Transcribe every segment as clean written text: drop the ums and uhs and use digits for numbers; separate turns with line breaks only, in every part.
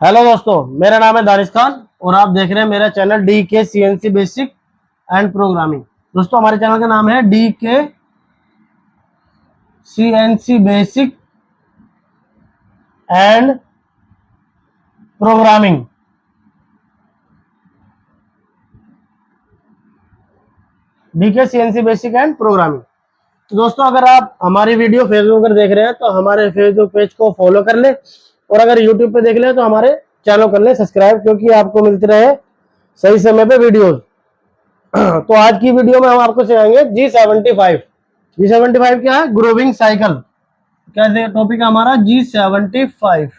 Hello दोस्तों, मेरा नाम है दानिश खान और आप देख रहे हैं मेरा चैनल डी के CNC बेसिक एंड प्रोग्रामिंग। दोस्तों, हमारे चैनल का नाम है डी के CNC basic and programming. D के CNC बेसिक एंड प्रोग्रामिंग। तो दोस्तों, अगर आप हमारी वीडियो फेसबुक पर देख रहे हैं तो हमारे फेसबुक पेज को फॉलो कर ले, और अगर यूट्यूब पे देख ले तो हमारे चैनल कर ले सब्सक्राइब, क्योंकि आपको मिलते रहे सही समय पे वीडियोस। तो आज की वीडियो में हम आपको सिखाएंगे G75। G75 क्या है? Growing cycle. क्या टॉपिक है हमारा? G75,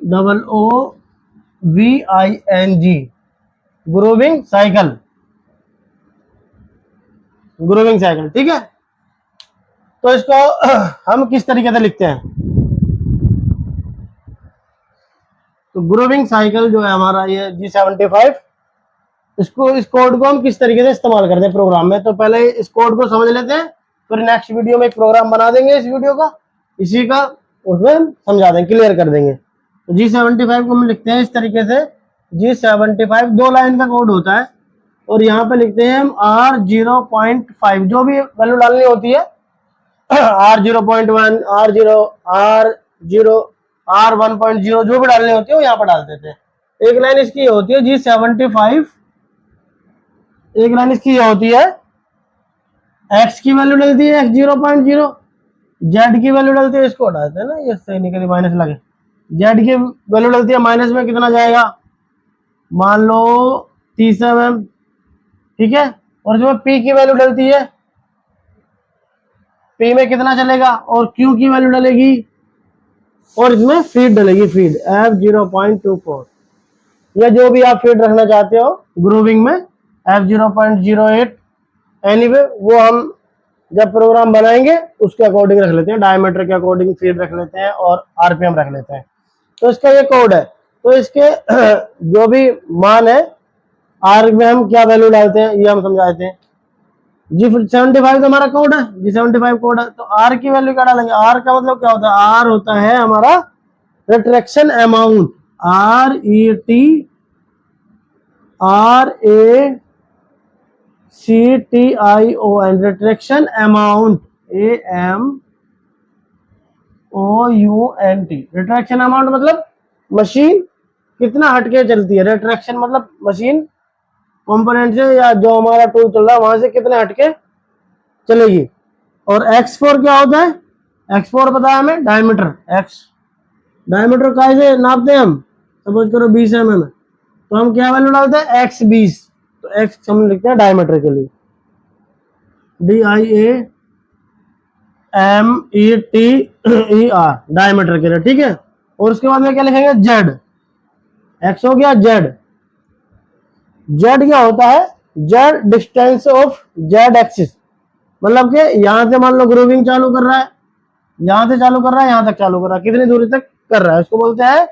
GROOVING, growing cycle. Growing cycle, ठीक है। तो इसको हम किस तरीके से लिखते हैं? तो ग्रोविंग साइकिल जो है हमारा ये G75, इस कोड को हम किस तरीके से इस्तेमाल करते हैं प्रोग्राम में। तो पहले इस कोड को समझ लेते हैं, फिर नेक्स्ट वीडियो में एक प्रोग्राम बना देंगे इस वीडियो का, इसी का, उसमें हम समझा देंगे, क्लियर कर देंगे। तो G75 को हम लिखते हैं इस तरीके से। G75 दो लाइन का कोड होता है, और यहाँ पे लिखते हैं हम R0.5, जो भी वैल्यू डालनी होती है R0.1, R0, R1.0, जो भी डालनी होती है वो यहाँ पर डाल देते हैं। एक लाइन इसकी होती है G75, एक लाइन इसकी होती है x की वैल्यू डलती है x0.0, z की वैल्यू डलती है, इसको हटाते हैं ना, ये सही निकली माइनस लगे। z की वैल्यू डलती है माइनस में कितना जाएगा, मान लो 30 mm, ठीक है। और इसमें p की वैल्यू डलती है, p में कितना चलेगा, और q की वैल्यू डलेगी, और इसमें फीड डलेगी, फीड F0.24, या जो भी आप फीड रखना चाहते हो ग्रूविंग में, F0.08। एनीवे वो हम जब प्रोग्राम बनाएंगे उसके अकॉर्डिंग रख लेते हैं, डायमीटर के अकॉर्डिंग फीड रख लेते हैं और RPM रख लेते हैं। तो इसका ये कोड है। तो इसके जो भी मान है R में हम क्या वैल्यू डालते हैं ये हम समझा देते हैं। G75 तो हमारा कोड है, G75 कोड है, तो R की वैल्यू क्या डालेंगे? R का मतलब क्या होता है? R होता है हमारा retraction amount, RETRACTION, retraction amount, AMOUNT। Retraction amount मतलब मशीन कितना हटके चलती है, रिट्रैक्शन मतलब मशीन कंपोनेंट से या जो हमारा टूल चल रहा है वहां से कितने हटके चलेगी। और X4 क्या होता है? X4 पता है हमें, डायमीटर। डायमीटर कैसे नापते हैं हम? सपोज करो 20 mm है, तो हम क्या वैल्यू डालते हैं? X20। तो X हम लिखते हैं डायमीटर के लिए, DIAMETER, डायमीटर के लिए, ठीक है। और उसके बाद में क्या लिखेंगे? Z। X हो गया, Z। Z क्या होता है? Z distance of Z axis, मतलब कि यहां से मान लो ग्रूविंग चालू कर रहा है, यहां से चालू कर रहा है, यहां तक चालू कर रहा है, कितनी दूरी तक कर रहा है, उसको बोलते हैं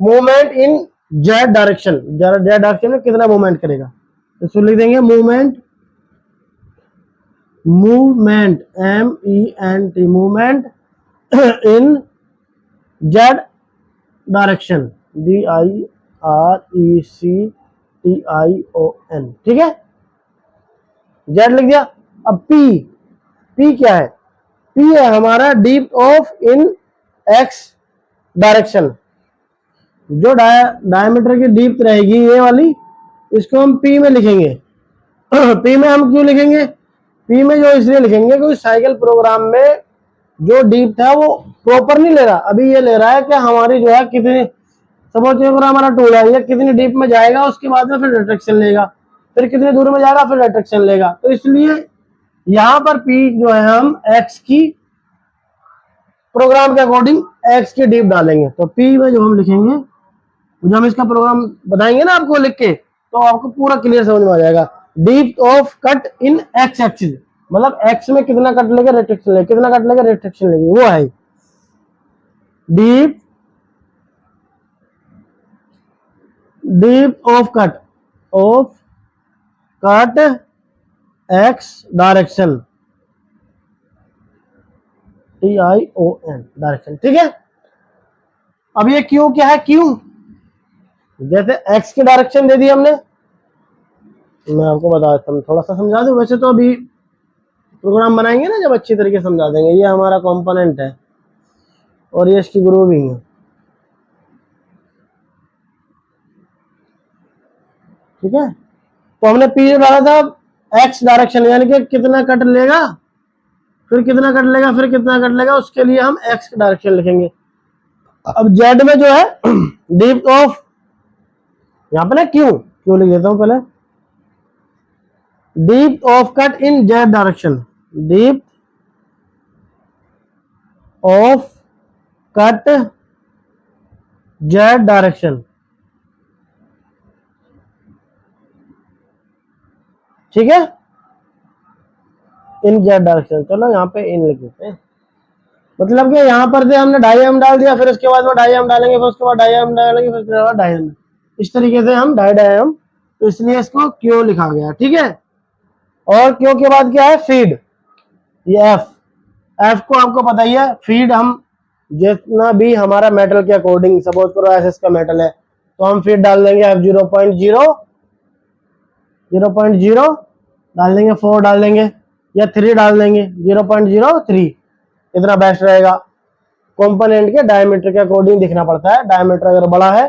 movement in Z direction. Z direction में कितना मूवमेंट करेगा, इसको लिख देंगे movement MENT, movement in Z direction, DIRECTION, ठीक है। Z लिख दिया। अब P क्या है? P है हमारा deep of in X direction. जो डायमीटर की डीप रहेगी ये वाली, इसको हम P में लिखेंगे। P में हम क्यों लिखेंगे? P में जो इसलिए लिखेंगे क्योंकि साइकिल प्रोग्राम में जो डीप था वो प्रॉपर नहीं ले रहा, अभी ये ले रहा है कि हमारी जो है कितनी, सपोज अगर हमारा टूल है ये कितनी डीप में जाएगा, उसके बाद में फिर रिट्रैक्शन लेगा, फिर कितनी दूर में जाएगा, फिर रिट्रैक्शन लेगा। तो इसलिए यहां पर P जो है हम X की, प्रोग्राम के अकॉर्डिंग X की डीप डालेंगे। तो P में जो हम लिखेंगे, जब हम इसका प्रोग्राम बताएंगे ना आपको लिख के, तो आपको पूरा क्लियर समझ में आ जाएगा। Deep of cut in X axis, मतलब X में कितना कट लेगा, रिट्रैक्शन लेगा, कितना कट लेगा, रिट्रैक्शन लेगी, वो है deep of cut X direction. TION direction, ठीक है। अब ये क्यू क्या है, क्यू जैसे एक्स की डायरेक्शन दे दी हमने, मैं आपको बता देता हूँ, थोड़ा सा समझा दूं, वैसे तो अभी प्रोग्राम बनाएंगे ना जब अच्छी तरीके से समझा देंगे। ये हमारा कंपोनेंट है और ये इसकी ग्रूविंग है, ठीक है। तो हमने पी डाला था एक्स डायरेक्शन, यानी कि कितना कट लेगा, फिर कितना कट लेगा, फिर कितना कट लेगा, उसके लिए हम एक्स की डायरेक्शन लिखेंगे। अब जेड में जो है डीप ऑफ, यहाँ पे ना क्यू क्यू लिख देता हूं पहले, deep of cut in Z direction, deep of cut Z direction, ठीक है, इन जेड डायरेक्शन। चलो यहाँ पे इन लिख देते हैं, मतलब कि यहाँ पर से हमने ढाई एम डाल दिया, फिर उसके बाद में ढाई एम डालेंगे, फिर उसके बाद ढाई एम डालेंगे, फिर उसके बाद ढाई एम, इस तरीके से हम ढाई एम, तो इसलिए इसको क्यू लिखा गया, ठीक है। और क्यू के बाद क्या है, फीड, ये एफ, एफ को आपको पता ही है, फीड हम जितना भी हमारा मेटल के अकॉर्डिंग, सपोज करो एसएस का मेटल है तो हम फीड डाल देंगे एफ 0.0 डाल देंगे, 4 डाल देंगे या 3 डाल देंगे, 0.03, इतना बेस्ट रहेगा। कंपोनेंट के डायमीटर के अकॉर्डिंग दिखना पड़ता है, डायमीटर अगर बड़ा है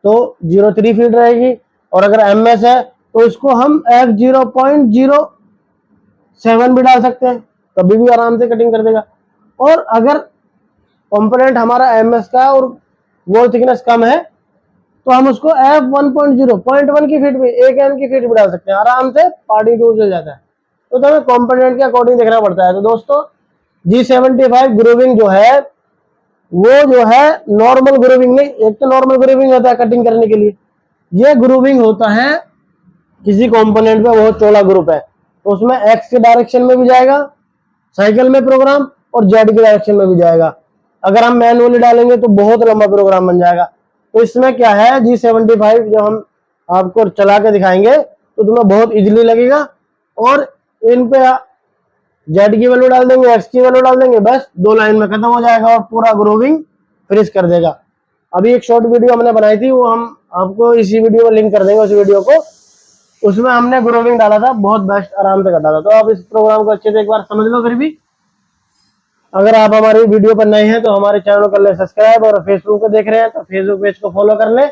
तो 0.3 फीट रहेगी, और अगर एमएस है तो इसको हम एफ 0.07 भी डाल सकते हैं, कभी भी आराम से कटिंग कर देगा। और अगर कंपोनेंट हमारा एमएस का और वो थिकनेस कम है तो हम उसको एफ 1.0 की फीट भी, 1 एम की फीट भी डाल सकते हैं, आराम से पार्टी टूल चल जाता है। तो हमें कंपोनेंट के अकॉर्डिंग देखना पड़ता है। तो दोस्तों G75 ग्रूविंग जो है वो जो है नॉर्मल ग्रूविंग नहीं, एक तो नॉर्मल ग्रूविंग होता है कटिंग करने के लिए, ये ग्रूविंग होता है किसी कंपोनेंट पे बहुत चौड़ा ग्रुप है तो उसमें एक्स के डायरेक्शन में भी जाएगा साइकिल में प्रोग्राम, और जेड के डायरेक्शन में भी जाएगा। अगर हम मैनुअली डालेंगे तो बहुत लंबा प्रोग्राम बन जाएगा। तो इसमें क्या है, G75 जो हम आपको चला के दिखाएंगे तो तुम्हें बहुत इजीली लगेगा, और इन पे जेड की वैल्यू डाल देंगे, एक्स की वैल्यू डाल देंगे, बस 2 लाइन में खत्म हो जाएगा और पूरा ग्रूविंग फिनिश कर देगा। अभी एक शॉर्ट वीडियो हमने बनाई थी, वो हम आपको इसी वीडियो में लिंक कर देंगे, उस वीडियो को, उसमें हमने ग्रूविंग डाला था, बहुत बेस्ट आराम से कटा था। तो आप इस प्रोग्राम को अच्छे से एक बार समझ लो। फिर भी अगर आप हमारी वीडियो पर नए हैं तो हमारे चैनल को कर ले सब्सक्राइब, और फेसबुक को देख रहे हैं तो फेसबुक पेज को फॉलो कर ले।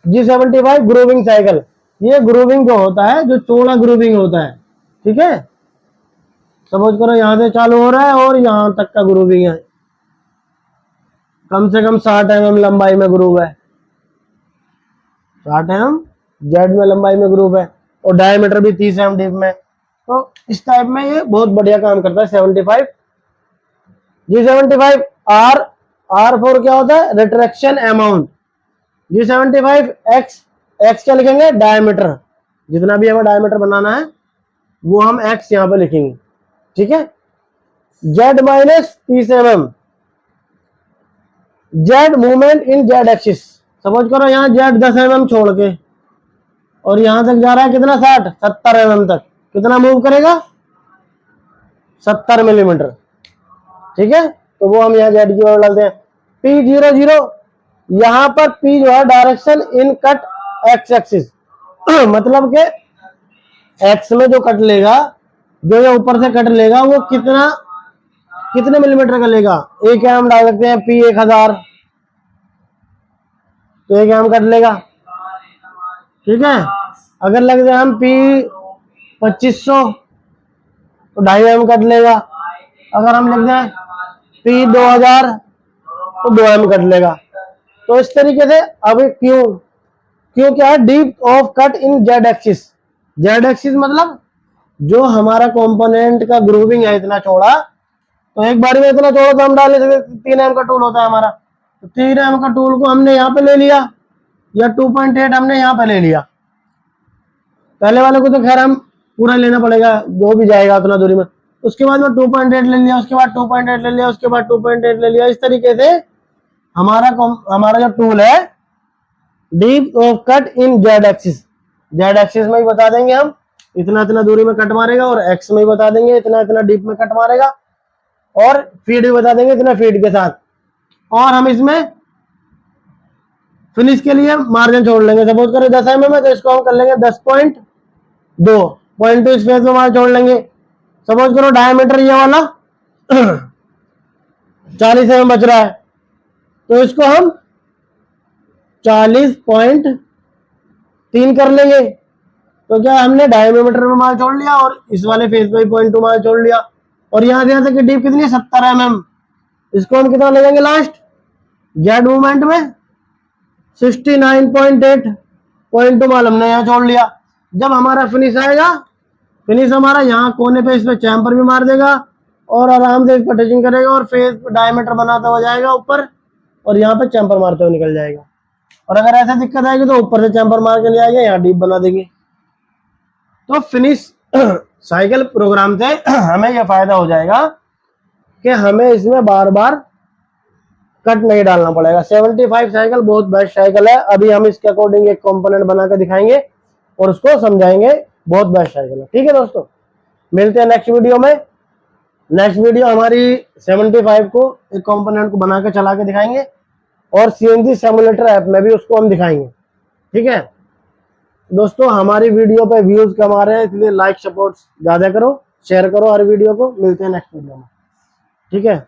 G75 ग्रूविंग साइकिल, ये ग्रूविंग जो होता है जो चौड़ा ग्रूविंग होता है, ठीक है। सपोज करो यहाँ से चालू हो रहा है और यहाँ तक का ग्रूविंग है, कम से कम 60 mm लंबाई में ग्रूव है, 60 mm जेड में लंबाई में ग्रूव है, और डायमीटर भी 30 mm डीप में। तो इस टाइप में ये बहुत बढ़िया काम करता है 75। G75 R फॉर क्या होता है, रिट्रैक्शन अमाउंट। G75 एक्स क्या लिखेंगे, डायमीटर, जितना भी हमें डायमीटर बनाना है वो हम एक्स यहाँ पे लिखेंगे, ठीक है। Z minus 30 mm, Z movement in Z axis. Suppose करो यहाँ जेड 10 mm छोड़ के और यहां तक जा रहा है कितना, 70 mm तक, कितना मूव करेगा, 70 मिलीमीटर, ठीक है। तो वो हम यहाँ जेड की वैल्यू डालते हैं। P00, यहाँ पर P जो है direction in cut x axis, मतलब के एक्स में जो कट लेगा, जो ये ऊपर से कट लेगा वो कितने मिलीमीटर का लेगा, 1 एम डाल सकते हैं, P1000, तो 1 एम कट लेगा, ठीक है। अगर लग जाए हम P2500 तो 2.5 एम कट लेगा। अगर हम लिख दें P2000 तो 2 एम कट लेगा। तो इस तरीके से अब क्यू क्या है, deep of cut in Z axis. Z axis मतलब जो हमारा कंपोनेंट का ग्रूविंग है इतना चौड़ा, तो एक बार में इतना चौड़ा तो हम डाल सकते, 3 एम का टूल होता है हमारा, तो 3 एम का टूल को हमने यहाँ पे ले लिया, या 2.8 हमने यहाँ पे ले लिया। पहले वाले को तो खैर हम पूरा लेना पड़ेगा, जो भी जाएगा उतना दूरी में, उसके बाद में 2.8 ले लिया, उसके बाद 2.8 ले लिया, उसके बाद 2.8 ले लिया। इस तरीके से हमारा जो टूल है deep of cut in Z axis, Z axis में ही बता देंगे हम इतना इतना दूरी में कट मारेगा, और एक्स में ही बता देंगे इतना इतना डीप में कट मारेगा। और फीड भी बता देंगे इतना फीड के साथ। और हम इसमें फिनिश के लिए मार्जिन छोड़ लेंगे। सपोज करें 10 mm है तो इसको हम कर लेंगे 10.2, 0.2 स्पेस में मार्जिन छोड़ लेंगे। सपोज करो डायमीटर ये वाला 40 mm बच रहा है तो इसको हम 40.3 कर लेंगे। तो क्या हमने डायमीटर में माल छोड़ लिया और इस वाले फेस पे 0.2 माल छोड़ लिया। और यहां से यहां तक की डीप कितनी है 70 mm। इसको हम कितना ले जाएंगे लास्ट जेड मूवमेंट में 69.8.2 माल हमने यहाँ छोड़ लिया। जब हमारा फिनिश आएगा, फिनिश हमारा यहाँ कोने पे इस पे चैम्पर भी मार देगा और आराम से इस पर टचिंग करेगा और फेस डायमीटर बनाता हुआ जाएगा ऊपर और यहाँ पे चैम्पर मारते हुए निकल जाएगा। और अगर ऐसा दिक्कत आएगी तो ऊपर से चैम्पर मार के ले आएगा, यहाँ डीप बना देंगे। तो फिनिश साइकिल प्रोग्राम से हमें यह फायदा हो जाएगा कि हमें इसमें बार बार कट नहीं डालना पड़ेगा। 75 साइकिल बहुत बेस्ट साइकिल है। अभी हम इसके अकॉर्डिंग एक कंपोनेंट बना के दिखाएंगे और उसको समझाएंगे। बहुत बेस्ट साइकिल है। ठीक है दोस्तों, मिलते हैं नेक्स्ट वीडियो में। नेक्स्ट वीडियो हमारी 75 को एक कंपोनेंट को बना के चला के दिखाएंगे और सीएनजी सिमुलेटर ऐप में भी उसको हम दिखाएंगे। ठीक है दोस्तों, हमारी वीडियो पे व्यूज कम आ रहे हैं इसलिए लाइक सपोर्ट ज्यादा करो, शेयर करो हर वीडियो को। मिलते हैं नेक्स्ट वीडियो में। ठीक है।